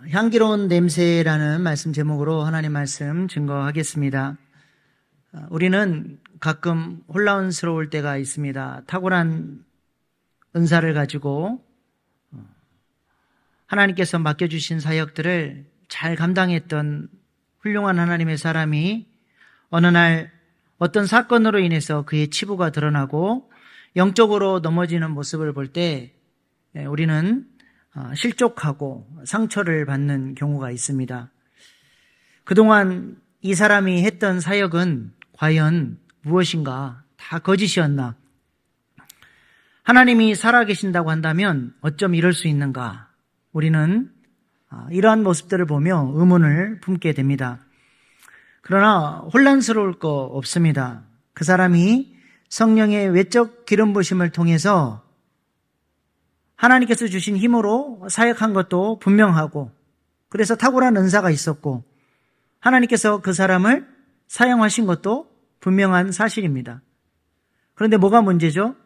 향기로운 냄새라는 말씀 제목으로 하나님 말씀 증거하겠습니다. 우리는 가끔 혼란스러울 때가 있습니다. 탁월한 은사를 가지고 하나님께서 맡겨주신 사역들을 잘 감당했던 훌륭한 하나님의 사람이 어느 날 어떤 사건으로 인해서 그의 치부가 드러나고 영적으로 넘어지는 모습을 볼 때 우리는 실족하고 상처를 받는 경우가 있습니다. 그동안 이 사람이 했던 사역은 과연 무엇인가? 다 거짓이었나? 하나님이 살아계신다고 한다면 어쩜 이럴 수 있는가? 우리는 이러한 모습들을 보며 의문을 품게 됩니다. 그러나 혼란스러울 거 없습니다. 그 사람이 성령의 외적 기름 부으심을 통해서 하나님께서 주신 힘으로 사역한 것도 분명하고, 그래서 탁월한 은사가 있었고 하나님께서 그 사람을 사용하신 것도 분명한 사실입니다. 그런데 뭐가 문제죠?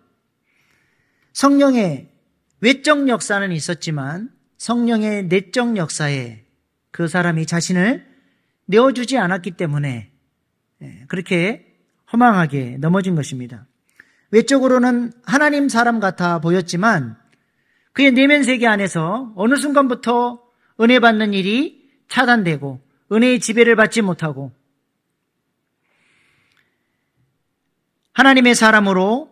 성령의 외적 역사는 있었지만 성령의 내적 역사에 그 사람이 자신을 내어주지 않았기 때문에 그렇게 허망하게 넘어진 것입니다. 외적으로는 하나님 사람 같아 보였지만 그의 내면 세계 안에서 어느 순간부터 은혜 받는 일이 차단되고 은혜의 지배를 받지 못하고 하나님의 사람으로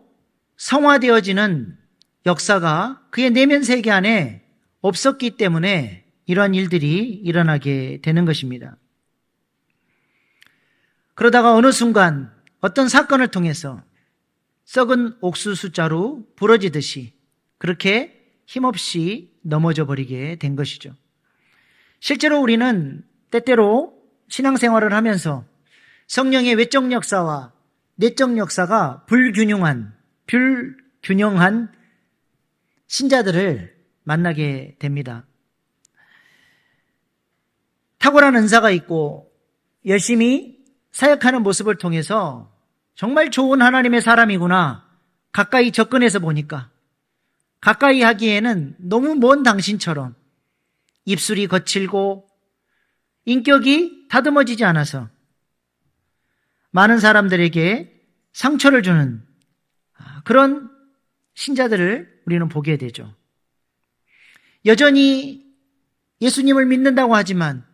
성화되어지는 역사가 그의 내면 세계 안에 없었기 때문에 이러한 일들이 일어나게 되는 것입니다. 그러다가 어느 순간 어떤 사건을 통해서 썩은 옥수수자루 부러지듯이 그렇게 힘없이 넘어져 버리게 된 것이죠. 실제로 우리는 때때로 신앙생활을 하면서 성령의 외적 역사와 내적 역사가 불균형한 신자들을 만나게 됩니다. 탁월한 은사가 있고 열심히 사역하는 모습을 통해서 정말 좋은 하나님의 사람이구나 가까이 접근해서 보니까 가까이 하기에는 너무 먼 당신처럼 입술이 거칠고 인격이 다듬어지지 않아서 많은 사람들에게 상처를 주는 그런 신자들을 우리는 보게 되죠. 여전히 예수님을 믿는다고 하지만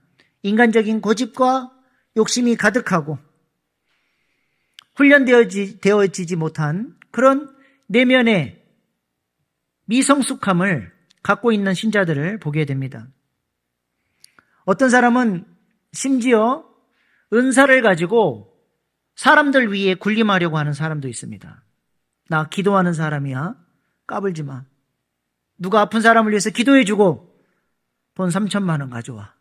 인간적인 고집과 욕심이 가득하고 훈련되어지지 못한 그런 내면의 미성숙함을 갖고 있는 신자들을 보게 됩니다. 어떤 사람은 심지어 은사를 가지고 사람들 위에 군림하려고 하는 사람도 있습니다. 나 기도하는 사람이야. 까불지 마. 누가 아픈 사람을 위해서 기도해주고 돈 3천만 원 가져와.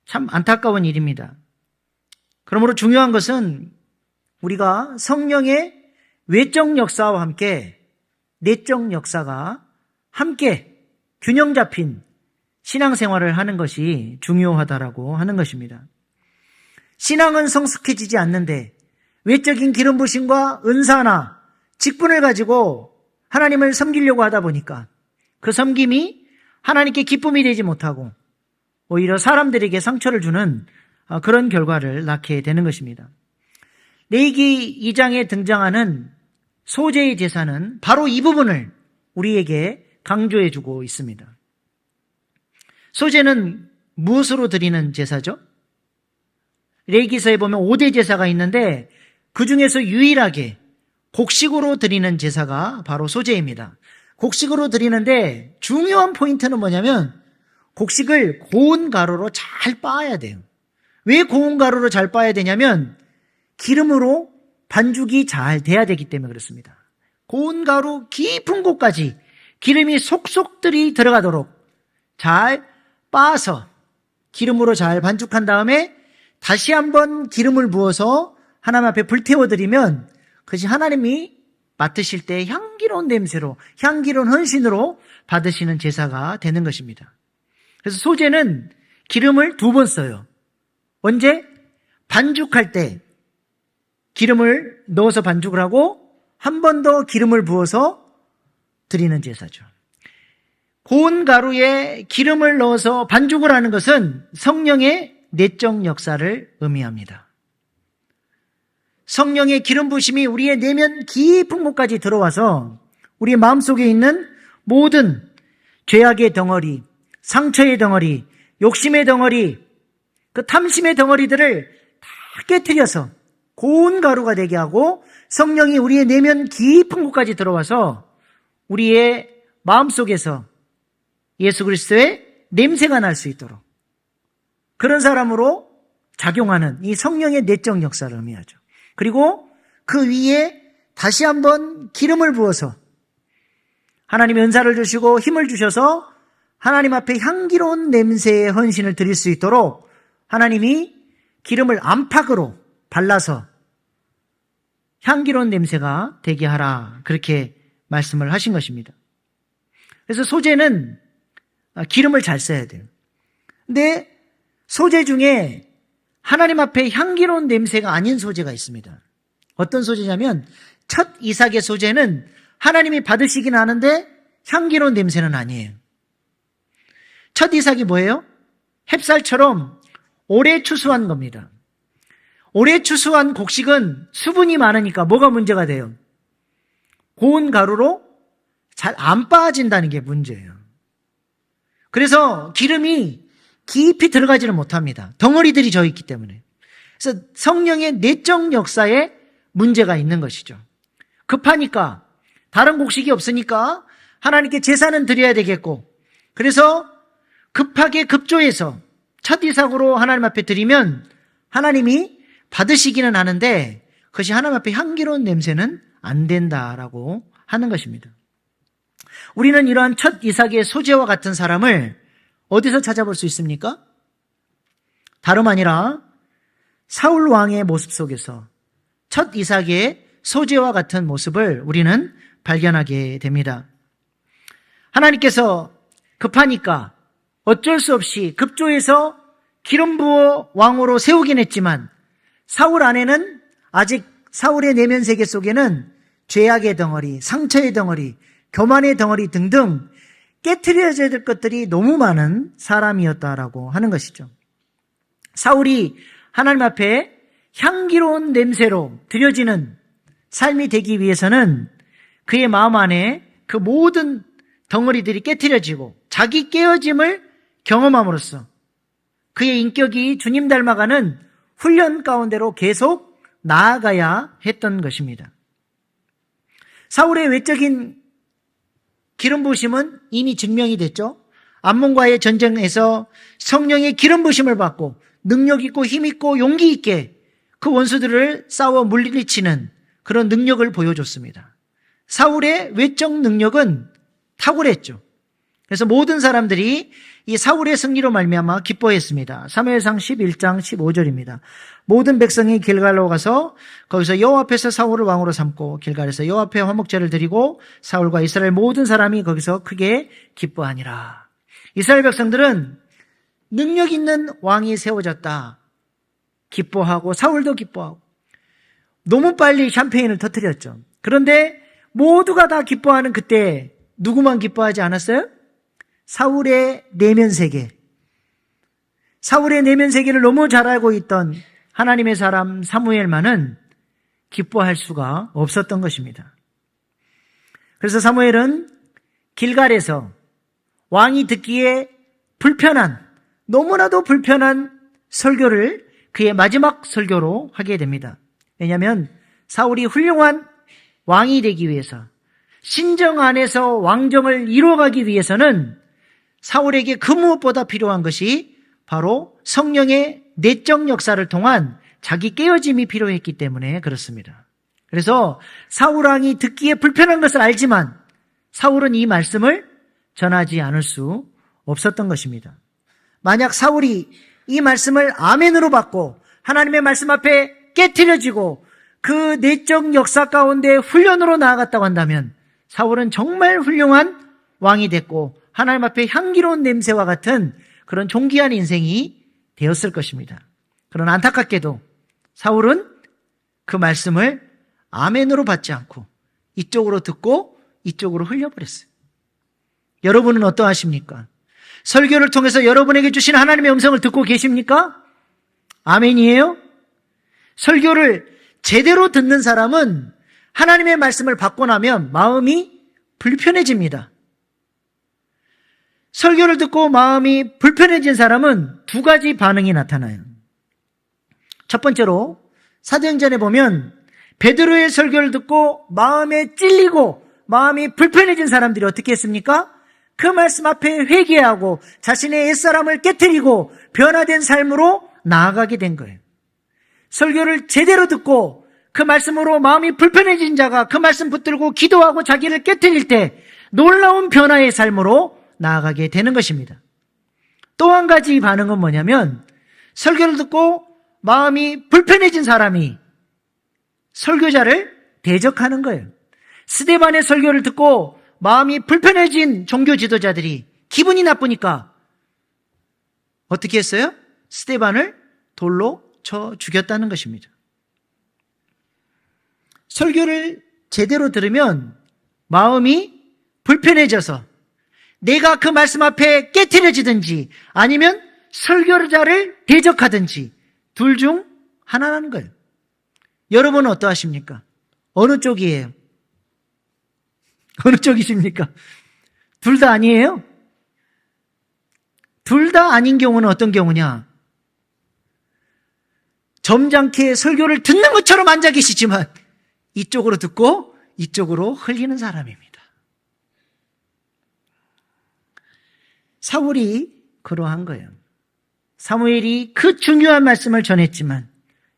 참 안타까운 일입니다. 그러므로 중요한 것은 우리가 성령의 외적 역사와 함께 내적 역사가 함께 균형 잡힌 신앙생활을 하는 것이 중요하다라고 하는 것입니다. 신앙은 성숙해지지 않는데 외적인 기름 부심과 은사나 직분을 가지고 하나님을 섬기려고 하다 보니까 그 섬김이 하나님께 기쁨이 되지 못하고 오히려 사람들에게 상처를 주는 그런 결과를 낳게 되는 것입니다. 레위기 2장에 등장하는 소제의 제사는 바로 이 부분을 우리에게 강조해 주고 있습니다. 소제는 무엇으로 드리는 제사죠? 레위기서에 보면 5대 제사가 있는데 그 중에서 유일하게 곡식으로 드리는 제사가 바로 소제입니다. 곡식으로 드리는데 중요한 포인트는 뭐냐면 곡식을 고운 가루로 잘 빻아야 돼요. 왜 고운 가루로 잘 빻아야 되냐면 기름으로 반죽이 잘 돼야 되기 때문에 그렇습니다. 고운 가루 깊은 곳까지 기름이 속속들이 들어가도록 잘 빻아서 기름으로 잘 반죽한 다음에 다시 한번 기름을 부어서 하나님 앞에 불태워드리면 그것이 하나님이 맡으실 때 향기로운 냄새로 향기로운 헌신으로 받으시는 제사가 되는 것입니다. 그래서 소제는 기름을 2번 써요. 언제? 반죽할 때 기름을 넣어서 반죽을 하고 한 번 더 기름을 부어서 드리는 제사죠. 고운 가루에 기름을 넣어서 반죽을 하는 것은 성령의 내적 역사를 의미합니다. 성령의 기름 부심이 우리의 내면 깊은 곳까지 들어와서 우리 마음속에 있는 모든 죄악의 덩어리, 상처의 덩어리, 욕심의 덩어리, 그 탐심의 덩어리들을 다 깨트려서 고운 가루가 되게 하고 성령이 우리의 내면 깊은 곳까지 들어와서 우리의 마음속에서 예수 그리스도의 냄새가 날 수 있도록 그런 사람으로 작용하는 이 성령의 내적 역사를 의미하죠. 그리고 그 위에 다시 한번 기름을 부어서 하나님의 은사를 주시고 힘을 주셔서 하나님 앞에 향기로운 냄새의 헌신을 드릴 수 있도록 하나님이 기름을 안팎으로 발라서 향기로운 냄새가 되게 하라, 그렇게 말씀을 하신 것입니다. 그래서 소재는 기름을 잘 써야 돼요. 근데 소재 중에 하나님 앞에 향기로운 냄새가 아닌 소재가 있습니다. 어떤 소재냐면 첫 이삭의 소재는 하나님이 받으시긴 하는데 향기로운 냄새는 아니에요. 첫 이삭이 뭐예요? 햅쌀처럼 오래 추수한 겁니다. 오래 추수한 곡식은 수분이 많으니까 뭐가 문제가 돼요? 고운 가루로 잘 안 빠진다는 게 문제예요. 그래서 기름이 깊이 들어가지는 못합니다. 덩어리들이 져 있기 때문에. 그래서 성령의 내적 역사에 문제가 있는 것이죠. 급하니까, 다른 곡식이 없으니까 하나님께 제사는 드려야 되겠고, 그래서 급하게 급조해서 첫 이삭으로 하나님 앞에 드리면 하나님이 받으시기는 하는데 그것이 하나님 앞에 향기로운 냄새는 안 된다라고 하는 것입니다. 우리는 이러한 첫 이삭의 소재와 같은 사람을 어디서 찾아볼 수 있습니까? 다름 아니라 사울 왕의 모습 속에서 첫 이삭의 소재와 같은 모습을 우리는 발견하게 됩니다. 하나님께서 급하니까 어쩔 수 없이 급조해서 기름 부어 왕으로 세우긴 했지만 사울 안에는 아직 사울의 내면 세계 속에는 죄악의 덩어리, 상처의 덩어리, 교만의 덩어리 등등 깨트려져야 될 것들이 너무 많은 사람이었다라고 하는 것이죠. 사울이 하나님 앞에 향기로운 냄새로 드려지는 삶이 되기 위해서는 그의 마음 안에 그 모든 덩어리들이 깨트려지고 자기 깨어짐을 경험함으로써 그의 인격이 주님 닮아가는 훈련 가운데로 계속 나아가야 했던 것입니다. 사울의 외적인 기름 부으심은 이미 증명이 됐죠. 암몬과의 전쟁에서 성령의 기름 부으심을 받고 능력 있고 힘 있고 용기 있게 그 원수들을 싸워 물리치는 그런 능력을 보여줬습니다. 사울의 외적 능력은 탁월했죠. 그래서 모든 사람들이 이 사울의 승리로 말미암아 기뻐했습니다. 사무엘상 11장 15절입니다. 모든 백성이 길갈로 가서 거기서 여호와 앞에서 사울을 왕으로 삼고 길갈에서 여호와 앞에 화목제를 드리고 사울과 이스라엘 모든 사람이 거기서 크게 기뻐하니라. 이스라엘 백성들은 능력 있는 왕이 세워졌다 기뻐하고 사울도 기뻐하고 너무 빨리 샴페인을 터뜨렸죠. 그런데 모두가 다 기뻐하는 그때 누구만 기뻐하지 않았어요? 사울의 내면 세계. 사울의 내면 세계를 너무 잘 알고 있던 하나님의 사람 사무엘만은 기뻐할 수가 없었던 것입니다. 그래서 사무엘은 길갈에서 왕이 듣기에 너무나도 불편한 설교를 그의 마지막 설교로 하게 됩니다. 왜냐하면 사울이 훌륭한 왕이 되기 위해서 신정 안에서 왕정을 이루어가기 위해서는 사울에게 그 무엇보다 필요한 것이 바로 성령의 내적 역사를 통한 자기 깨어짐이 필요했기 때문에 그렇습니다. 그래서 사울 왕이 듣기에 불편한 것을 알지만 사울은 이 말씀을 전하지 않을 수 없었던 것입니다. 만약 사울이 이 말씀을 아멘으로 받고 하나님의 말씀 앞에 깨트려지고 그 내적 역사 가운데 훈련으로 나아갔다고 한다면 사울은 정말 훌륭한 왕이 됐고 하나님 앞에 향기로운 냄새와 같은 그런 존귀한 인생이 되었을 것입니다. 그러나 안타깝게도 사울은 그 말씀을 아멘으로 받지 않고 이쪽으로 듣고 이쪽으로 흘려버렸어요. 여러분은 어떠하십니까? 설교를 통해서 여러분에게 주신 하나님의 음성을 듣고 계십니까? 아멘이에요? 설교를 제대로 듣는 사람은 하나님의 말씀을 받고 나면 마음이 불편해집니다. 설교를 듣고 마음이 불편해진 사람은 두 가지 반응이 나타나요. 첫 번째로 사도행전에 보면 베드로의 설교를 듣고 마음에 찔리고 마음이 불편해진 사람들이 어떻게 했습니까? 그 말씀 앞에 회개하고 자신의 옛사람을 깨트리고 변화된 삶으로 나아가게 된 거예요. 설교를 제대로 듣고 그 말씀으로 마음이 불편해진 자가 그 말씀 붙들고 기도하고 자기를 깨트릴 때 놀라운 변화의 삶으로 나아가게 되는 것입니다. 또 한 가지 반응은 뭐냐면 설교를 듣고 마음이 불편해진 사람이 설교자를 대적하는 거예요. 스데반의 설교를 듣고 마음이 불편해진 종교 지도자들이 기분이 나쁘니까 어떻게 했어요? 스데반을 돌로 쳐 죽였다는 것입니다. 설교를 제대로 들으면 마음이 불편해져서 내가 그 말씀 앞에 깨트려지든지 아니면 설교자를 대적하든지 둘 중 하나라는 거예요. 여러분은 어떠하십니까? 어느 쪽이에요? 어느 쪽이십니까? 둘 다 아니에요? 둘 다 아닌 경우는 어떤 경우냐? 점잖게 설교를 듣는 것처럼 앉아 계시지만 이쪽으로 듣고 이쪽으로 흘리는 사람입니다. 사울이 그러한 거예요. 사무엘이 그 중요한 말씀을 전했지만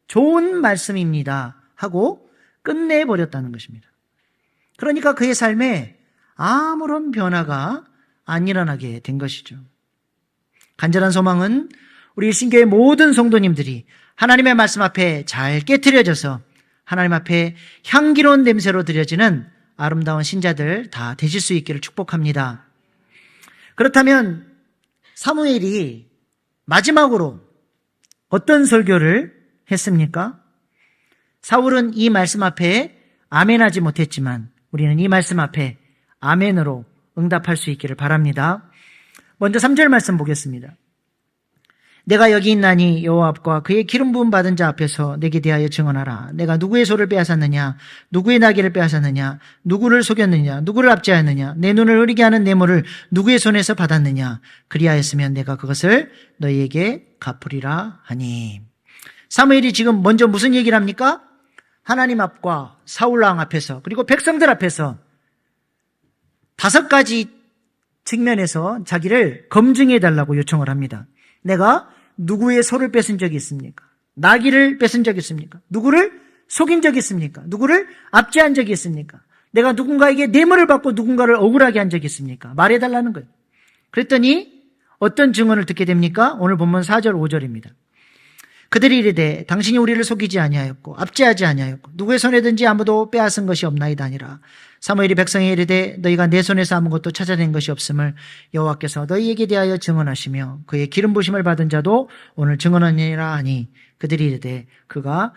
좋은 말씀입니다 하고 끝내버렸다는 것입니다. 그러니까 그의 삶에 아무런 변화가 안 일어나게 된 것이죠. 간절한 소망은 우리 신교의 모든 성도님들이 하나님의 말씀 앞에 잘 깨트려져서 하나님 앞에 향기로운 냄새로 드려지는 아름다운 신자들 다 되실 수 있기를 축복합니다. 그렇다면 사무엘이 마지막으로 어떤 설교를 했습니까? 사울은 이 말씀 앞에 아멘하지 못했지만 우리는 이 말씀 앞에 아멘으로 응답할 수 있기를 바랍니다. 먼저 3절 말씀 보겠습니다. 내가 여기 있나니 여호와 앞과 그의 기름 부음 받은 자 앞에서 내게 대하여 증언하라. 내가 누구의 소를 빼앗았느냐, 누구의 나귀를 빼앗았느냐, 누구를 속였느냐, 누구를 압제하였느냐, 내 눈을 흐리게 하는 뇌물을 누구의 손에서 받았느냐. 그리하였으면 내가 그것을 너희에게 갚으리라 하니. 사무엘이 지금 먼저 무슨 얘기를 합니까? 하나님 앞과 사울왕 앞에서 그리고 백성들 앞에서 5가지 측면에서 자기를 검증해 달라고 요청을 합니다. 내가 누구의 소를 뺏은 적이 있습니까? 나귀를 뺏은 적이 있습니까? 누구를 속인 적이 있습니까? 누구를 압제한 적이 있습니까? 내가 누군가에게 뇌물을 받고 누군가를 억울하게 한 적이 있습니까? 말해달라는 거예요. 그랬더니 어떤 증언을 듣게 됩니까? 오늘 본문 4절 5절입니다. 그들이 이르되 당신이 우리를 속이지 아니하였고 압제하지 아니하였고 누구의 손에든지 아무도 빼앗은 것이 없나이다 아니라. 사무엘이 백성에 이르되 너희가 내 손에서 아무것도 찾아낸 것이 없음을 여호와께서 너희에게 대하여 증언하시며 그의 기름 부심을 받은 자도 오늘 증언하니라 하니. 그들이 이르되 그가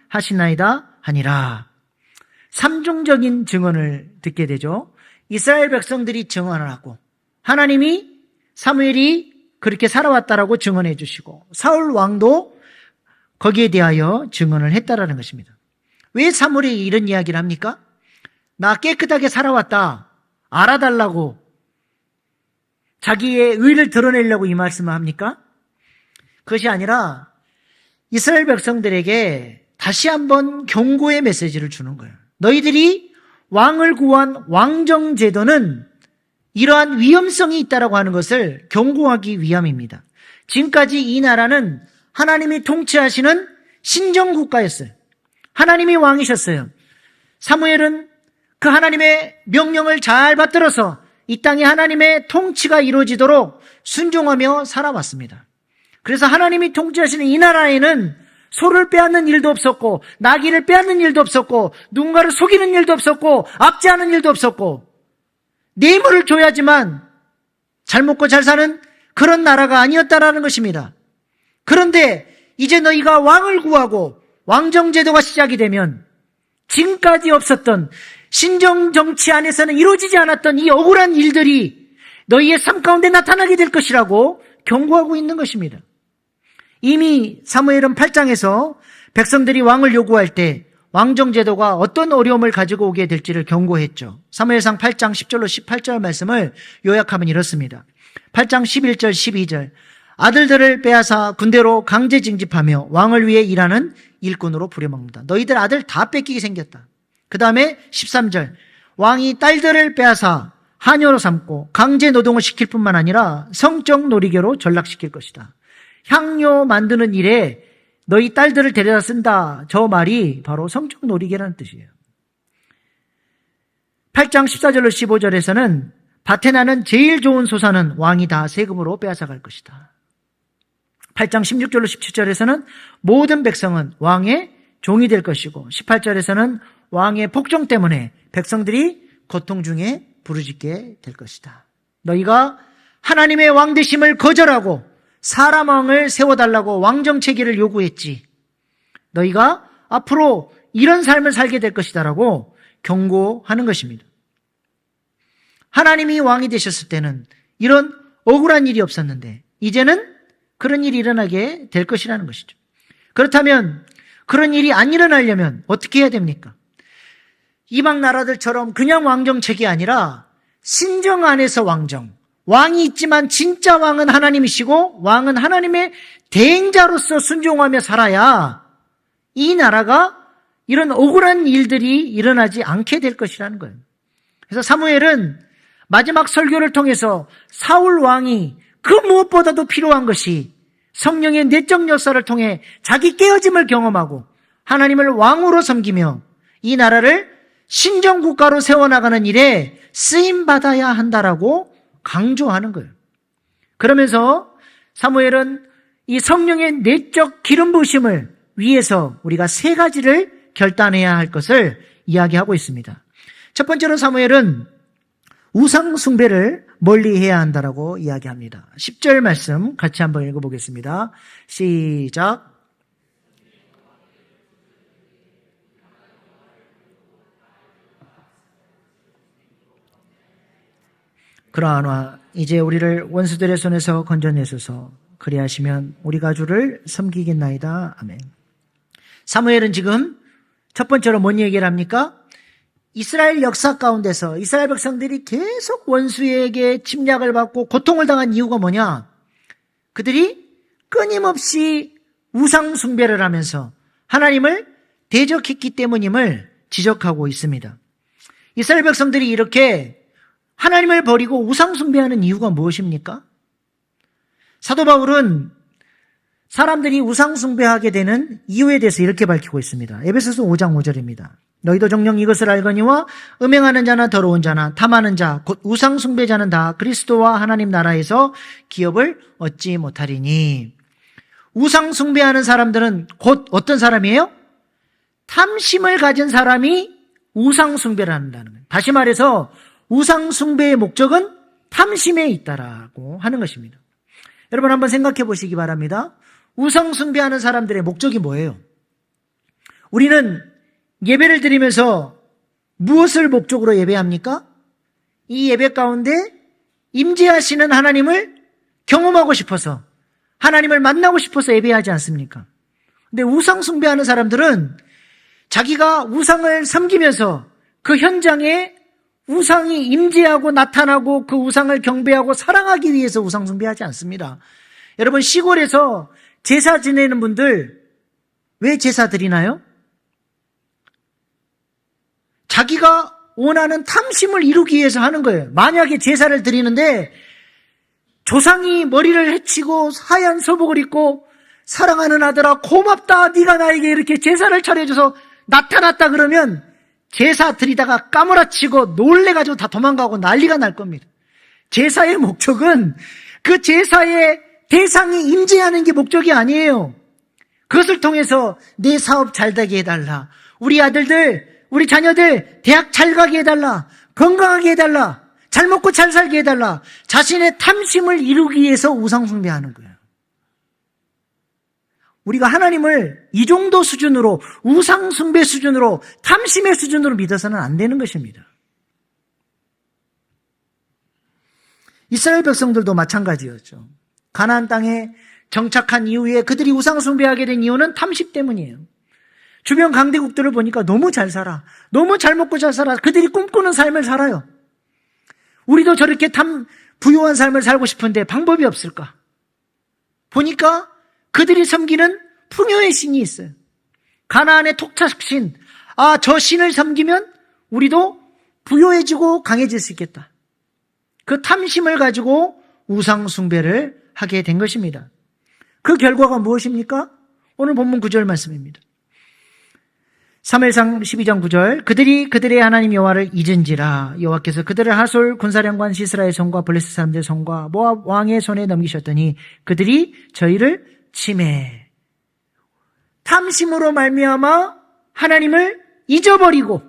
증언하시나이다 하니라. 3중적인 증언을 듣게 되죠. 이스라엘 백성들이 증언을 하고 하나님이 사무엘이 그렇게 살아왔다라고 증언해 주시고 사울 왕도 거기에 대하여 증언을 했다라는 것입니다. 왜 사무엘이 이런 이야기를 합니까? 나 깨끗하게 살아왔다 알아달라고 자기의 의를 드러내려고 이 말씀을 합니까? 그것이 아니라 이스라엘 백성들에게 다시 한번 경고의 메시지를 주는 거예요. 너희들이 왕을 구한 왕정제도는 이러한 위험성이 있다라고 하는 것을 경고하기 위함입니다. 지금까지 이 나라는 하나님이 통치하시는 신정국가였어요. 하나님이 왕이셨어요. 사무엘은 그 하나님의 명령을 잘 받들어서 이 땅에 하나님의 통치가 이루어지도록 순종하며 살아왔습니다. 그래서 하나님이 통치하시는 이 나라에는 소를 빼앗는 일도 없었고 나귀를 빼앗는 일도 없었고 누군가를 속이는 일도 없었고 압제하는 일도 없었고 뇌물을 줘야지만 잘 먹고 잘 사는 그런 나라가 아니었다라는 것입니다. 그런데 이제 너희가 왕을 구하고 왕정제도가 시작이 되면 지금까지 없었던 신정 정치 안에서는 이루어지지 않았던 이 억울한 일들이 너희의 삶 가운데 나타나게 될 것이라고 경고하고 있는 것입니다. 이미 사무엘은 8장에서 백성들이 왕을 요구할 때 왕정제도가 어떤 어려움을 가지고 오게 될지를 경고했죠. 사무엘상 8장 10절로 18절 말씀을 요약하면 이렇습니다. 8장 11절 12절 아들들을 빼앗아 군대로 강제 징집하며 왕을 위해 일하는 일꾼으로 부려먹는다. 너희들 아들 다 뺏기게 생겼다. 그 다음에 13절 왕이 딸들을 빼앗아 하녀로 삼고 강제 노동을 시킬 뿐만 아니라 성적 놀이개로 전락시킬 것이다. 향료 만드는 일에 너희 딸들을 데려다 쓴다. 저 말이 바로 성적 놀이개라는 뜻이에요. 8장 14절로 15절에서는 밭에 나는 제일 좋은 소사는 왕이 다 세금으로 빼앗아갈 것이다. 8장 16절로 17절에서는 모든 백성은 왕의 종이 될 것이고 18절에서는 왕의 복종 때문에 백성들이 고통 중에 부르짖게 될 것이다. 너희가 하나님의 왕 되심을 거절하고 사람 왕을 세워달라고 왕정체계를 요구했지. 너희가 앞으로 이런 삶을 살게 될 것이다라고 경고하는 것입니다. 하나님이 왕이 되셨을 때는 이런 억울한 일이 없었는데 이제는 그런 일이 일어나게 될 것이라는 것이죠. 그렇다면 그런 일이 안 일어나려면 어떻게 해야 됩니까? 이방 나라들처럼 그냥 왕정체계 아니라 신정 안에서 왕정. 왕이 있지만 진짜 왕은 하나님이시고 왕은 하나님의 대행자로서 순종하며 살아야 이 나라가 이런 억울한 일들이 일어나지 않게 될 것이라는 거예요. 그래서 사무엘은 마지막 설교를 통해서 사울 왕이 그 무엇보다도 필요한 것이 성령의 내적 역사를 통해 자기 깨어짐을 경험하고 하나님을 왕으로 섬기며 이 나라를 신정국가로 세워나가는 일에 쓰임받아야 한다라고 강조하는 거예요. 그러면서 사무엘은 이 성령의 내적 기름 부으심을 위해서 우리가 세 가지를 결단해야 할 것을 이야기하고 있습니다. 첫 번째로 사무엘은 우상 숭배를 멀리해야 한다라고 이야기합니다. 10절 말씀 같이 한번 읽어보겠습니다. 시작. 그러하나 이제 우리를 원수들의 손에서 건져내소서. 그리하시면 우리가 주를 섬기겠나이다. 아멘. 사무엘은 지금 첫 번째로 뭔 얘기를 합니까? 이스라엘 역사 가운데서 이스라엘 백성들이 계속 원수에게 침략을 받고 고통을 당한 이유가 뭐냐? 그들이 끊임없이 우상 숭배를 하면서 하나님을 대적했기 때문임을 지적하고 있습니다. 이스라엘 백성들이 이렇게 하나님을 버리고 우상 숭배하는 이유가 무엇입니까? 사도 바울은 사람들이 우상 숭배하게 되는 이유에 대해서 이렇게 밝히고 있습니다. 에베소서 5장 5절입니다. 너희도 정녕 이것을 알거니와 음행하는 자나 더러운 자나 탐하는 자 곧 우상 숭배자는 다 그리스도와 하나님 나라에서 기업을 얻지 못하리니. 우상 숭배하는 사람들은 곧 어떤 사람이에요? 탐심을 가진 사람이 우상 숭배를 한다는 거예요. 다시 말해서 우상 숭배의 목적은 탐심에 있다라고 하는 것입니다. 여러분 한번 생각해 보시기 바랍니다. 우상 숭배하는 사람들의 목적이 뭐예요? 우리는 예배를 드리면서 무엇을 목적으로 예배합니까? 이 예배 가운데 임재하시는 하나님을 경험하고 싶어서 하나님을 만나고 싶어서 예배하지 않습니까? 근데 우상 숭배하는 사람들은 자기가 우상을 섬기면서 그 현장에 우상이 임재하고 나타나고 그 우상을 경배하고 사랑하기 위해서 우상 숭배하지 않습니다. 여러분 시골에서 제사 지내는 분들 왜 제사 드리나요? 자기가 원하는 탐심을 이루기 위해서 하는 거예요. 만약에 제사를 드리는데 조상이 머리를 헤치고 하얀 소복을 입고 사랑하는 아들아 고맙다 네가 나에게 이렇게 제사를 차려줘서 나타났다 그러면 제사 드리다가 까무라치고 놀래가지고 다 도망가고 난리가 날 겁니다. 제사의 목적은 그 제사의 대상이 임재하는 게 목적이 아니에요. 그것을 통해서 내 사업 잘 되게 해달라. 우리 아들들 우리 자녀들 대학 잘 가게 해달라. 건강하게 해달라. 잘 먹고 잘 살게 해달라. 자신의 탐심을 이루기 위해서 우상 숭배하는 거예요. 우리가 하나님을 이 정도 수준으로, 우상 숭배 수준으로, 탐심의 수준으로 믿어서는 안 되는 것입니다. 이스라엘 백성들도 마찬가지였죠. 가나안 땅에 정착한 이후에 그들이 우상 숭배하게 된 이유는 탐심 때문이에요. 주변 강대국들을 보니까 너무 잘 살아, 너무 잘 먹고 잘 살아, 그들이 꿈꾸는 삶을 살아요. 우리도 저렇게 부유한 삶을 살고 싶은데 방법이 없을까? 보니까 그들이 섬기는 풍요의 신이 있어요. 가나안의 톡착신, 저 신을 섬기면 우리도 부유해지고 강해질 수 있겠다. 그 탐심을 가지고 우상 숭배를 하게 된 것입니다. 그 결과가 무엇입니까? 오늘 본문 9절 말씀입니다. 사무엘상 12장 9절, 그들이 그들의 하나님 여호와를 잊은지라 여호와께서 그들을 하솔 군사령관 시스라의 손과 블레셋 사람들의 손과 모압 왕의 손에 넘기셨더니 그들이 저희를 침해. 탐심으로 말미암아 하나님을 잊어버리고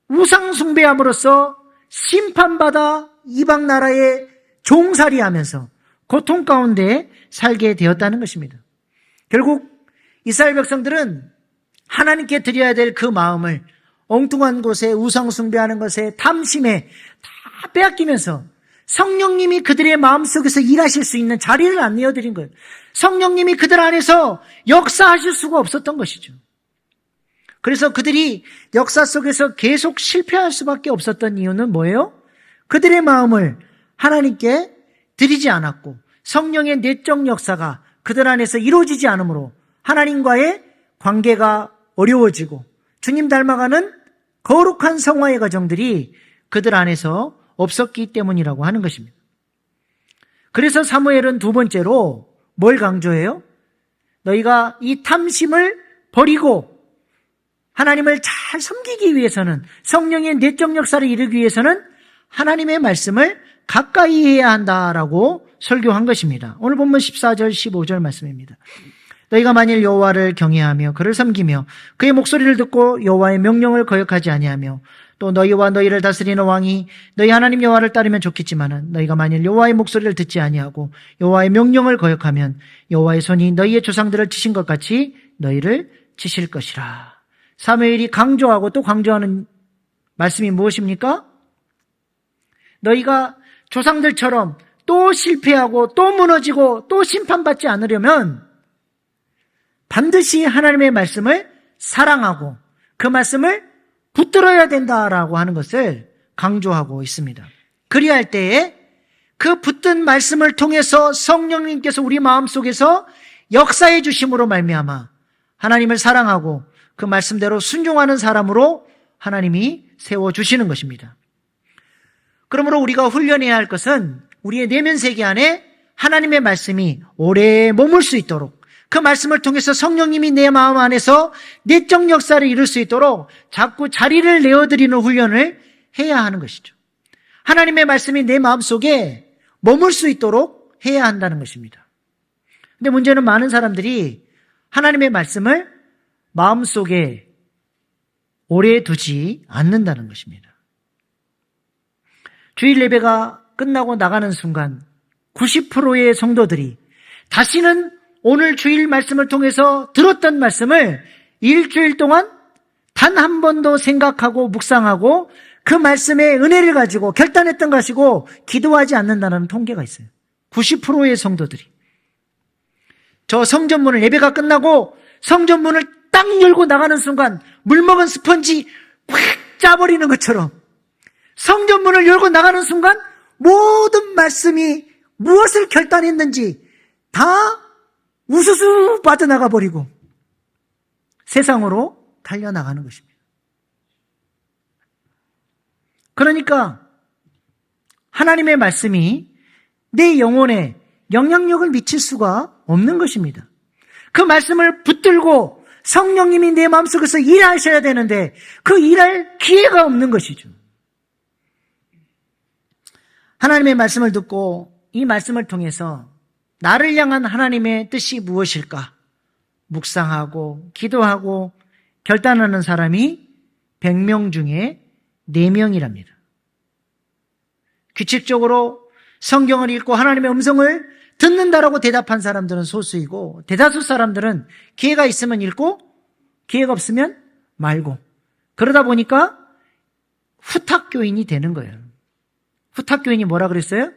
우상 숭배함으로써 심판받아 이방 나라에 종살이하면서 고통 가운데 살게 되었다는 것입니다. 결국 이스라엘 백성들은 하나님께 드려야 될 그 마음을 엉뚱한 곳에 우상 숭배하는 것에 탐심에 다 빼앗기면서 성령님이 그들의 마음속에서 일하실 수 있는 자리를 안 내어드린 거예요. 성령님이 그들 안에서 역사하실 수가 없었던 것이죠. 그래서 그들이 역사 속에서 계속 실패할 수밖에 없었던 이유는 뭐예요? 그들의 마음을 하나님께 드리지 않았고 성령의 내적 역사가 그들 안에서 이루어지지 않으므로 하나님과의 관계가 어려워지고 주님 닮아가는 거룩한 성화의 과정들이 그들 안에서 없었기 때문이라고 하는 것입니다. 그래서 사무엘은 두 번째로 뭘 강조해요? 너희가 이 탐심을 버리고 하나님을 잘 섬기기 위해서는, 성령의 내적 역사를 이루기 위해서는 하나님의 말씀을 가까이 해야 한다라고 설교한 것입니다. 오늘 본문 14절 15절 말씀입니다. 너희가 만일 여호와를 경외하며 그를 섬기며 그의 목소리를 듣고 여호와의 명령을 거역하지 아니하며 또 너희와 너희를 다스리는 왕이 너희 하나님 여호와를 따르면 좋겠지만은 너희가 만일 여호와의 목소리를 듣지 아니하고 여호와의 명령을 거역하면 여호와의 손이 너희의 조상들을 치신 것 같이 너희를 치실 것이라. 사무엘이 강조하고 또 강조하는 말씀이 무엇입니까? 너희가 조상들처럼 또 실패하고 또 무너지고 또 심판받지 않으려면 반드시 하나님의 말씀을 사랑하고 그 말씀을 붙들어야 된다라고 하는 것을 강조하고 있습니다. 그리할 때에 그 붙든 말씀을 통해서 성령님께서 우리 마음속에서 역사해 주심으로 말미암아 하나님을 사랑하고 그 말씀대로 순종하는 사람으로 하나님이 세워주시는 것입니다. 그러므로 우리가 훈련해야 할 것은 우리의 내면 세계 안에 하나님의 말씀이 오래 머물 수 있도록, 그 말씀을 통해서 성령님이 내 마음 안에서 내적 역사를 이룰 수 있도록 자꾸 자리를 내어드리는 훈련을 해야 하는 것이죠. 하나님의 말씀이 내 마음속에 머물 수 있도록 해야 한다는 것입니다. 근데 문제는 많은 사람들이 하나님의 말씀을 마음속에 오래 두지 않는다는 것입니다. 주일 예배가 끝나고 나가는 순간 90%의 성도들이 다시는 오늘 주일 말씀을 통해서 들었던 말씀을 일주일 동안 단 한 번도 생각하고 묵상하고 그 말씀의 은혜를 가지고 결단했던 것이고 기도하지 않는다는 통계가 있어요. 90%의 성도들이. 저 성전문을, 예배가 끝나고 성전문을 딱 열고 나가는 순간 물 먹은 스펀지 확 짜버리는 것처럼 성전문을 열고 나가는 순간 모든 말씀이 무엇을 결단했는지 다 우수수 빠져나가 버리고 세상으로 달려나가는 것입니다. 그러니까 하나님의 말씀이 내 영혼에 영향력을 미칠 수가 없는 것입니다. 그 말씀을 붙들고 성령님이 내 마음속에서 일하셔야 되는데 그 일할 기회가 없는 것이죠. 하나님의 말씀을 듣고 이 말씀을 통해서 나를 향한 하나님의 뜻이 무엇일까? 묵상하고 기도하고 결단하는 사람이 100명 중에 4명이랍니다. 규칙적으로 성경을 읽고 하나님의 음성을 듣는다라고 대답한 사람들은 소수이고, 대다수 사람들은 기회가 있으면 읽고 기회가 없으면 말고, 그러다 보니까 후탁교인이 되는 거예요. 후탁교인이 뭐라 그랬어요?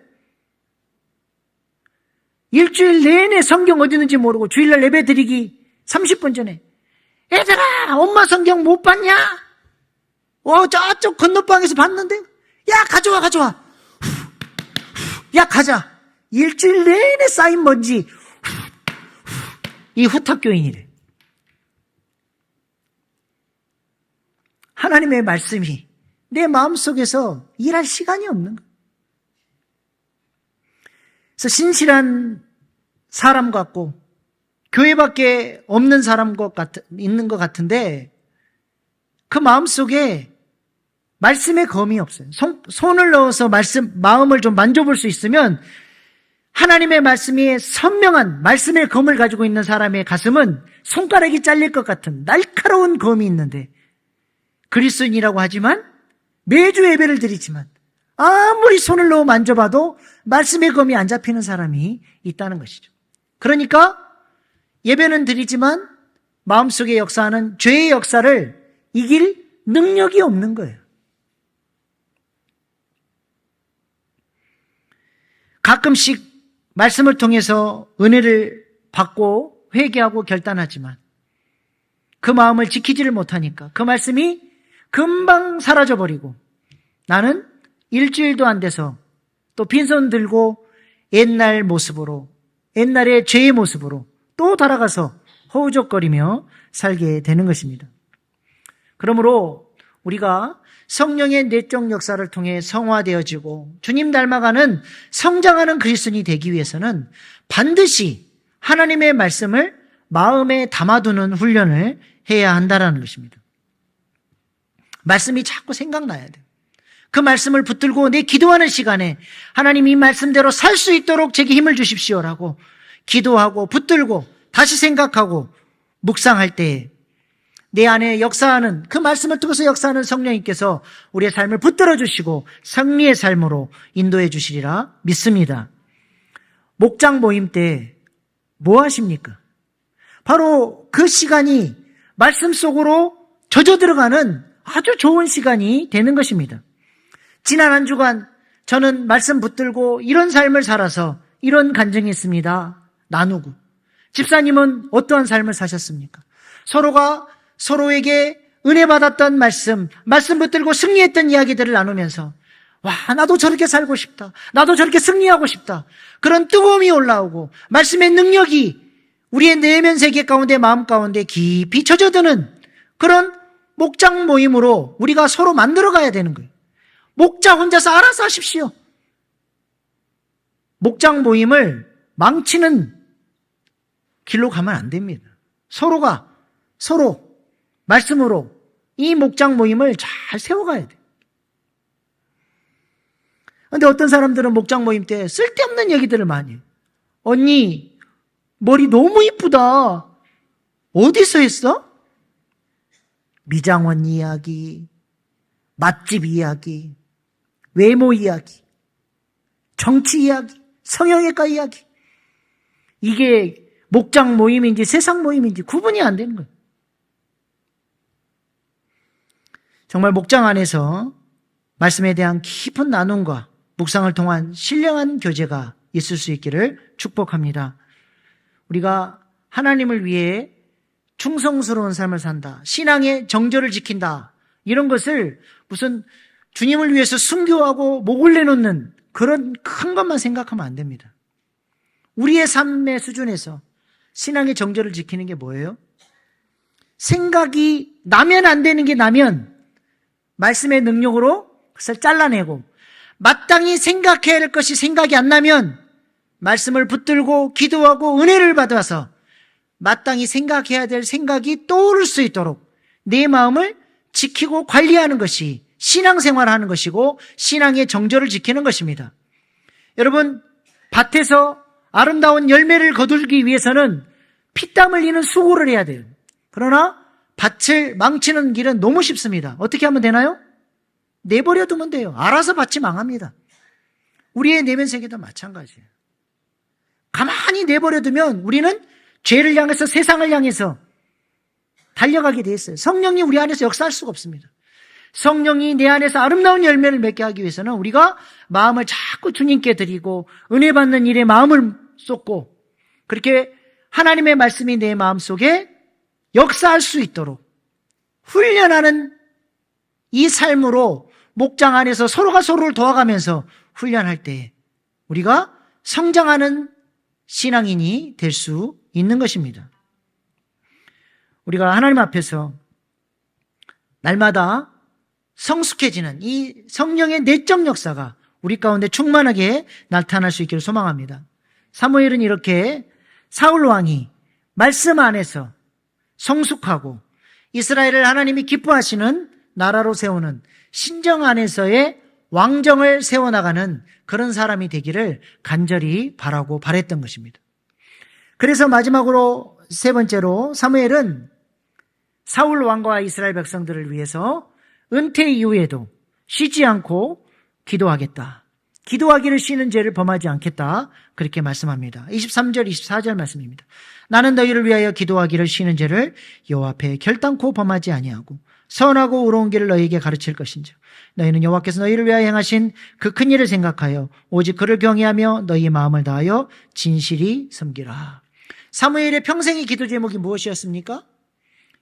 일주일 내내 성경 어디 있는지 모르고 주일날 예배 드리기 30분 전에, 얘들아 엄마 성경 못 봤냐? 저쪽 건너방에서 봤는데, 야 가져와. 야 가자. 일주일 내내 쌓인 먼지. 이 후탁교인이래. 하나님의 말씀이 내 마음속에서 일할 시간이 없는 거예요. 그래서 신실한 사람 같고 교회밖에 없는 사람 있는 것 같은데, 그 마음속에 말씀의 검이 없어요. 손을 넣어서 마음을 좀 만져볼 수 있으면 하나님의 말씀이 선명한 말씀의 검을 가지고 있는 사람의 가슴은 손가락이 잘릴 것 같은 날카로운 검이 있는데, 그리스도인이라고 하지만 매주 예배를 드리지만 아무리 손을 넣어 만져봐도 말씀의 검이 안 잡히는 사람이 있다는 것이죠. 그러니까 예배는 드리지만 마음속에 역사하는 죄의 역사를 이길 능력이 없는 거예요. 가끔씩 말씀을 통해서 은혜를 받고 회개하고 결단하지만 그 마음을 지키지를 못하니까 그 말씀이 금방 사라져버리고, 나는 일주일도 안 돼서 또 빈손 들고 옛날 모습으로, 옛날의 죄의 모습으로 또 돌아가서 허우적거리며 살게 되는 것입니다. 그러므로 우리가 성령의 내적 역사를 통해 성화되어지고 주님 닮아가는 성장하는 그리스도인이 되기 위해서는 반드시 하나님의 말씀을 마음에 담아두는 훈련을 해야 한다는 것입니다. 말씀이 자꾸 생각나야 돼요. 그 말씀을 붙들고 내 기도하는 시간에 하나님 이 말씀대로 살 수 있도록 제게 힘을 주십시오라고 기도하고 붙들고 다시 생각하고 묵상할 때 내 안에 역사하는, 그 말씀을 통해서 역사하는 성령님께서 우리의 삶을 붙들어 주시고 승리의 삶으로 인도해 주시리라 믿습니다. 목장 모임 때 뭐 하십니까? 바로 그 시간이 말씀 속으로 젖어 들어가는 아주 좋은 시간이 되는 것입니다. 지난 한 주간 저는 말씀 붙들고 이런 삶을 살아서 이런 간증이 있습니다 나누고, 집사님은 어떠한 삶을 사셨습니까? 서로가 서로에게 은혜 받았던 말씀 붙들고 승리했던 이야기들을 나누면서, 와, 나도 저렇게 살고 싶다, 나도 저렇게 승리하고 싶다, 그런 뜨거움이 올라오고 말씀의 능력이 우리의 내면 세계 가운데, 마음 가운데 깊이 젖어드는 그런 목장 모임으로 우리가 서로 만들어 가야 되는 거예요. 목자 혼자서 알아서 하십시오. 목장 모임을 망치는 길로 가면 안 됩니다. 서로가 서로 말씀으로 이 목장 모임을 잘 세워가야 돼요. 그런데 어떤 사람들은 목장 모임 때 쓸데없는 얘기들을 많이 해요. 언니 머리 너무 이쁘다, 어디서 했어? 미장원 이야기, 맛집 이야기, 외모 이야기, 정치 이야기, 성형외과 이야기. 이게 목장 모임인지 세상 모임인지 구분이 안 되는 거예요. 정말 목장 안에서 말씀에 대한 깊은 나눔과 묵상을 통한 신령한 교제가 있을 수 있기를 축복합니다. 우리가 하나님을 위해 충성스러운 삶을 산다, 신앙의 정절을 지킨다, 이런 것을 무슨 주님을 위해서 순교하고 목을 내놓는 그런 큰 것만 생각하면 안 됩니다. 우리의 삶의 수준에서 신앙의 정절을 지키는 게 뭐예요? 생각이 나면 안 되는 게 나면 말씀의 능력으로 그것을 잘라내고, 마땅히 생각해야 할 것이 생각이 안 나면 말씀을 붙들고 기도하고 은혜를 받아서 마땅히 생각해야 될 생각이 떠오를 수 있도록 내 마음을 지키고 관리하는 것이 신앙생활을 하는 것이고 신앙의 정절을 지키는 것입니다. 여러분, 밭에서 아름다운 열매를 거두기 위해서는 피땀 흘리는 수고를 해야 돼요. 그러나 밭을 망치는 길은 너무 쉽습니다. 어떻게 하면 되나요? 내버려 두면 돼요. 알아서 밭이 망합니다. 우리의 내면 세계도 마찬가지예요. 가만히 내버려두면 우리는 죄를 향해서, 세상을 향해서 달려가게 돼 있어요. 성령이 우리 안에서 역사할 수가 없습니다. 성령이 내 안에서 아름다운 열매를 맺게 하기 위해서는 우리가 마음을 자꾸 주님께 드리고 은혜 받는 일에 마음을 쏟고 그렇게 하나님의 말씀이 내 마음속에 역사할 수 있도록 훈련하는 이 삶으로 목장 안에서 서로가 서로를 도와가면서 훈련할 때 우리가 성장하는 신앙인이 될 수 있는 것입니다. 우리가 하나님 앞에서 날마다 성숙해지는 이 성령의 내적 역사가 우리 가운데 충만하게 나타날 수 있기를 소망합니다. 사무엘은 이렇게 사울 왕이 말씀 안에서 성숙하고 이스라엘을 하나님이 기뻐하시는 나라로 세우는 신정 안에서의 왕정을 세워나가는 그런 사람이 되기를 간절히 바라고 바랬던 것입니다. 그래서 마지막으로 세 번째로 사무엘은 사울 왕과 이스라엘 백성들을 위해서 은퇴 이후에도 쉬지 않고 기도하겠다. 기도하기를 쉬는 죄를 범하지 않겠다. 그렇게 말씀합니다. 23절, 24절 말씀입니다. 나는 너희를 위하여 기도하기를 쉬는 죄를 여호와 앞에 결단코 범하지 아니하고 선하고 의로운 길을 너희에게 가르칠 것인즉 너희는 여호와께서 너희를 위하여 행하신 그 큰 일을 생각하여 오직 그를 경외하며 너희의 마음을 다하여 진실히 섬기라. 사무엘의 평생의 기도 제목이 무엇이었습니까?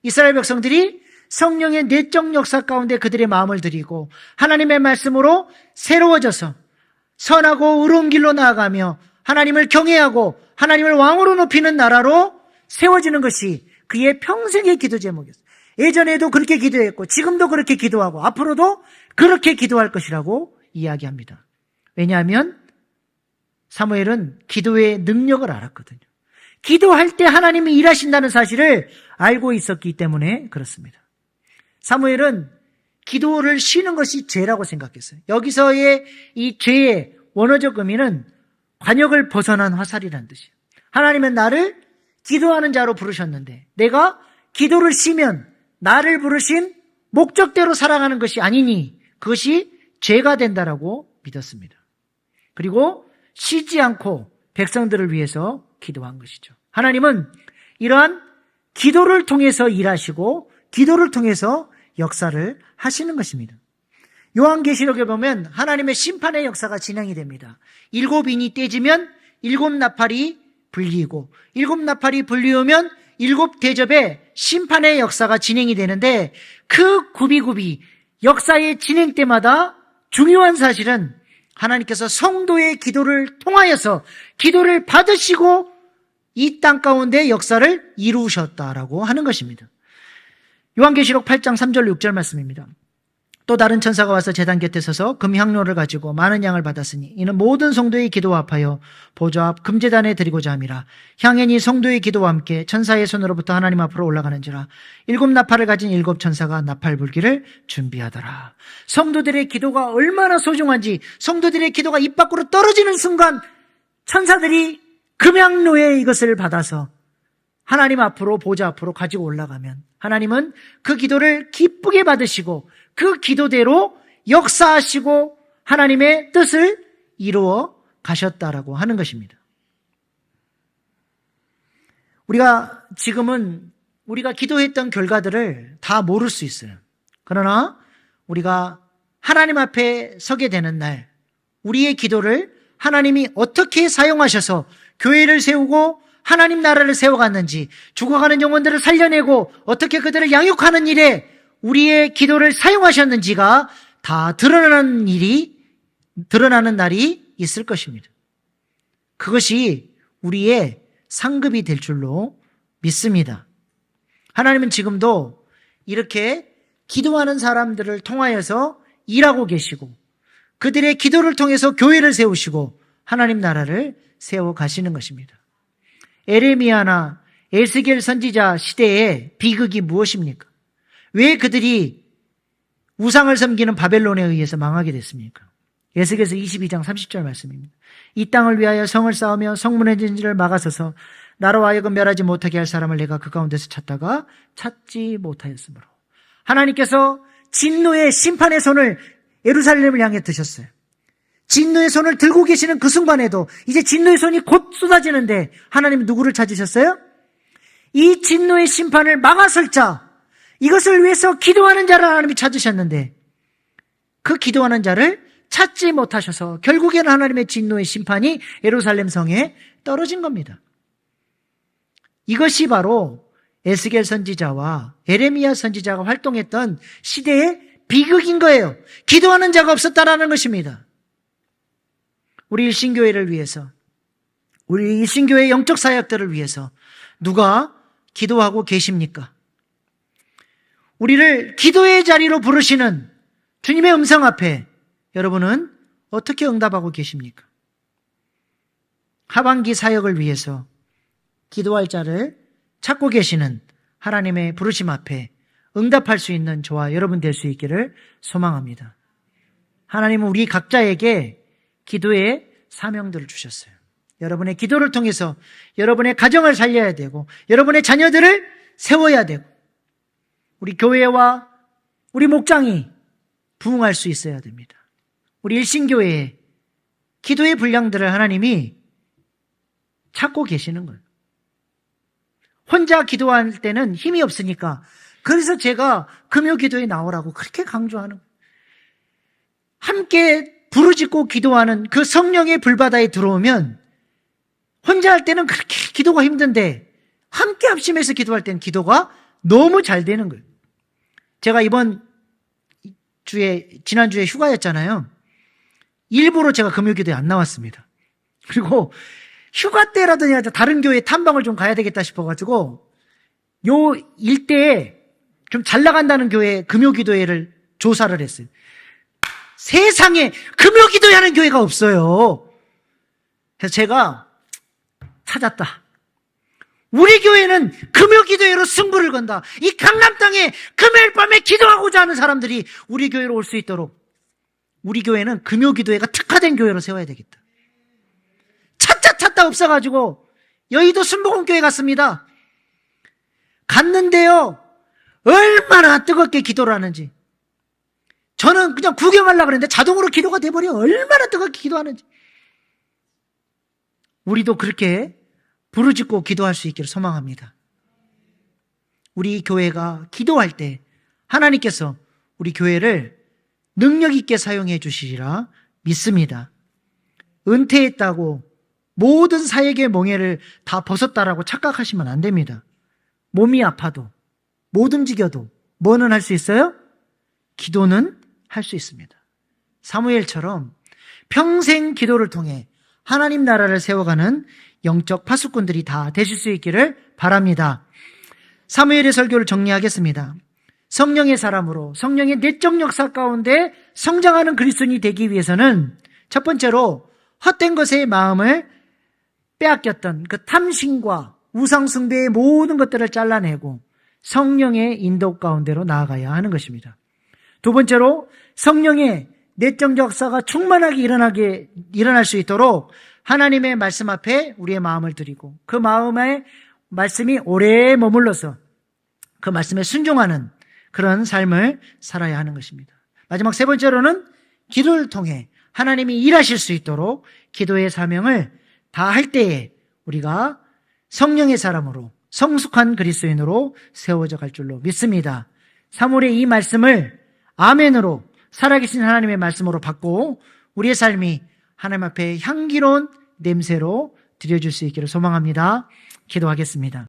이스라엘 백성들이 성령의 내적 역사 가운데 그들의 마음을 드리고 하나님의 말씀으로 새로워져서 선하고 의로운 길로 나아가며 하나님을 경외하고 하나님을 왕으로 높이는 나라로 세워지는 것이 그의 평생의 기도 제목이었어요. 예전에도 그렇게 기도했고 지금도 그렇게 기도하고 앞으로도 그렇게 기도할 것이라고 이야기합니다. 왜냐하면 사무엘은 기도의 능력을 알았거든요. 기도할 때 하나님이 일하신다는 사실을 알고 있었기 때문에 그렇습니다. 사무엘은 기도를 쉬는 것이 죄라고 생각했어요. 여기서의 이 죄의 원어적 의미는 관역을 벗어난 화살이라는 뜻이에요. 하나님은 나를 기도하는 자로 부르셨는데 내가 기도를 쉬면 나를 부르신 목적대로 살아가는 것이 아니니 그것이 죄가 된다라고 믿었습니다. 그리고 쉬지 않고 백성들을 위해서 기도한 것이죠. 하나님은 이러한 기도를 통해서 일하시고 기도를 통해서 역사를 하시는 것입니다. 요한계시록에 보면 하나님의 심판의 역사가 진행이 됩니다. 7인이 떼지면 7나팔이 불리고 7나팔이 불리우면 7대접의 심판의 역사가 진행이 되는데 그 굽이굽이 역사의 진행 때마다 중요한 사실은 하나님께서 성도의 기도를 통하여서 기도를 받으시고 이 땅 가운데 역사를 이루셨다라고 하는 것입니다. 요한계시록 8장 3절 6절 말씀입니다. 또 다른 천사가 와서 제단 곁에 서서 금향로를 가지고 많은 양을 받았으니 이는 모든 성도의 기도와 합하여 보좌 앞 금제단에 드리고자 함이라. 향연이 성도의 기도와 함께 천사의 손으로부터 하나님 앞으로 올라가는지라. 7나팔을 가진 7천사가 나팔 불기를 준비하더라. 성도들의 기도가 얼마나 소중한지 성도들의 기도가 입 밖으로 떨어지는 순간 천사들이 금향로에 이것을 받아서 하나님 앞으로 보좌 앞으로 가지고 올라가면 하나님은 그 기도를 기쁘게 받으시고 그 기도대로 역사하시고 하나님의 뜻을 이루어 가셨다라고 하는 것입니다. 우리가 지금은 우리가 기도했던 결과들을 다 모를 수 있어요. 그러나 우리가 하나님 앞에 서게 되는 날 우리의 기도를 하나님이 어떻게 사용하셔서 교회를 세우고 하나님 나라를 세워갔는지 죽어가는 영혼들을 살려내고 어떻게 그들을 양육하는 일에 우리의 기도를 사용하셨는지가 다 드러나는 날이 있을 것입니다. 그것이 우리의 상급이 될 줄로 믿습니다. 하나님은 지금도 이렇게 기도하는 사람들을 통하여서 일하고 계시고 그들의 기도를 통해서 교회를 세우시고 하나님 나라를 세워 가시는 것입니다. 에레미야나 에스겔 선지자 시대의 비극이 무엇입니까? 왜 그들이 우상을 섬기는 바벨론에 의해서 망하게 됐습니까? 에스겔서 22장 30절 말씀입니다. 이 땅을 위하여 성을 쌓으며 성문의 진지를 막아서서 나로 하여금 멸하지 못하게 할 사람을 내가 그 가운데서 찾다가 찾지 못하였으므로 하나님께서 진노의 심판의 손을 예루살렘을 향해 드셨어요. 진노의 손을 들고 계시는 그 순간에도 이제 진노의 손이 곧 쏟아지는데 하나님은 누구를 찾으셨어요? 이 진노의 심판을 막아설 자, 이것을 위해서 기도하는 자를 하나님이 찾으셨는데 그 기도하는 자를 찾지 못하셔서 결국에는 하나님의 진노의 심판이 예루살렘 성에 떨어진 겁니다. 이것이 바로 에스겔 선지자와 에레미야 선지자가 활동했던 시대의 비극인 거예요. 기도하는 자가 없었다라는 것입니다. 우리 일신교회를 위해서, 우리 일신교회 영적 사역들을 위해서 누가 기도하고 계십니까? 우리를 기도의 자리로 부르시는 주님의 음성 앞에 여러분은 어떻게 응답하고 계십니까? 하반기 사역을 위해서 기도할 자를 찾고 계시는 하나님의 부르심 앞에 응답할 수 있는 저와 여러분 될 수 있기를 소망합니다. 하나님은 우리 각자에게 기도의 사명들을 주셨어요. 여러분의 기도를 통해서 여러분의 가정을 살려야 되고 여러분의 자녀들을 세워야 되고 우리 교회와 우리 목장이 부흥할 수 있어야 됩니다. 우리 일신교회의 기도의 분량들을 하나님이 찾고 계시는 거예요. 혼자 기도할 때는 힘이 없으니까 그래서 제가 금요 기도에 나오라고 그렇게 강조하는 거예요. 함께 부르짖고 기도하는 그 성령의 불바다에 들어오면 혼자 할 때는 그렇게 기도가 힘든데 함께 합심해서 기도할 때는 기도가 너무 잘 되는 거예요. 제가 지난주에 휴가였잖아요. 일부러 제가 금요기도에 안 나왔습니다. 그리고 휴가 때라도 다른 교회 탐방을 좀 가야 되겠다 싶어가지고 요 일대에 좀 잘 나간다는 교회 금요기도회를 조사를 했어요. 세상에 금요기도회 하는 교회가 없어요. 그래서 제가 찾았다. 우리 교회는 금요기도회로 승부를 건다. 이 강남 땅에 금요일 밤에 기도하고자 하는 사람들이 우리 교회로 올 수 있도록 우리 교회는 금요기도회가 특화된 교회로 세워야 되겠다. 찾다 없어가지고 여의도 순복음교회 갔습니다. 갔는데요, 얼마나 뜨겁게 기도를 하는지. 저는 그냥 구경하려고 그랬는데 자동으로 기도가 돼버려. 얼마나 뜨겁게 기도하는지. 우리도 그렇게 부르짖고 기도할 수 있기를 소망합니다. 우리 교회가 기도할 때 하나님께서 우리 교회를 능력 있게 사용해 주시리라 믿습니다. 은퇴했다고 모든 사역의 몽해를 다 벗었다라고 착각하시면 안 됩니다. 몸이 아파도 못 움직여도 뭐는 할 수 있어요? 기도는 할 수 있습니다. 사무엘처럼 평생 기도를 통해 하나님 나라를 세워가는 영적 파수꾼들이 다 되실 수 있기를 바랍니다. 사무엘의 설교를 정리하겠습니다. 성령의 사람으로 성령의 내적 역사 가운데 성장하는 그리스도인이 되기 위해서는 첫 번째로 헛된 것의 마음을 빼앗겼던 그 탐심과 우상숭배의 모든 것들을 잘라내고 성령의 인도 가운데로 나아가야 하는 것입니다. 두 번째로 성령의 내적 역사가 충만하게 일어날 수 있도록 하나님의 말씀 앞에 우리의 마음을 드리고 그 마음의 말씀이 오래 머물러서 그 말씀에 순종하는 그런 삶을 살아야 하는 것입니다. 마지막 세 번째로는 기도를 통해 하나님이 일하실 수 있도록 기도의 사명을 다 할 때에 우리가 성령의 사람으로 성숙한 그리스도인으로 세워져 갈 줄로 믿습니다. 사무엘의 이 말씀을 아멘으로 살아계신 하나님의 말씀으로 받고 우리의 삶이 하나님 앞에 향기로운 냄새로 드려줄 수 있기를 소망합니다. 기도하겠습니다.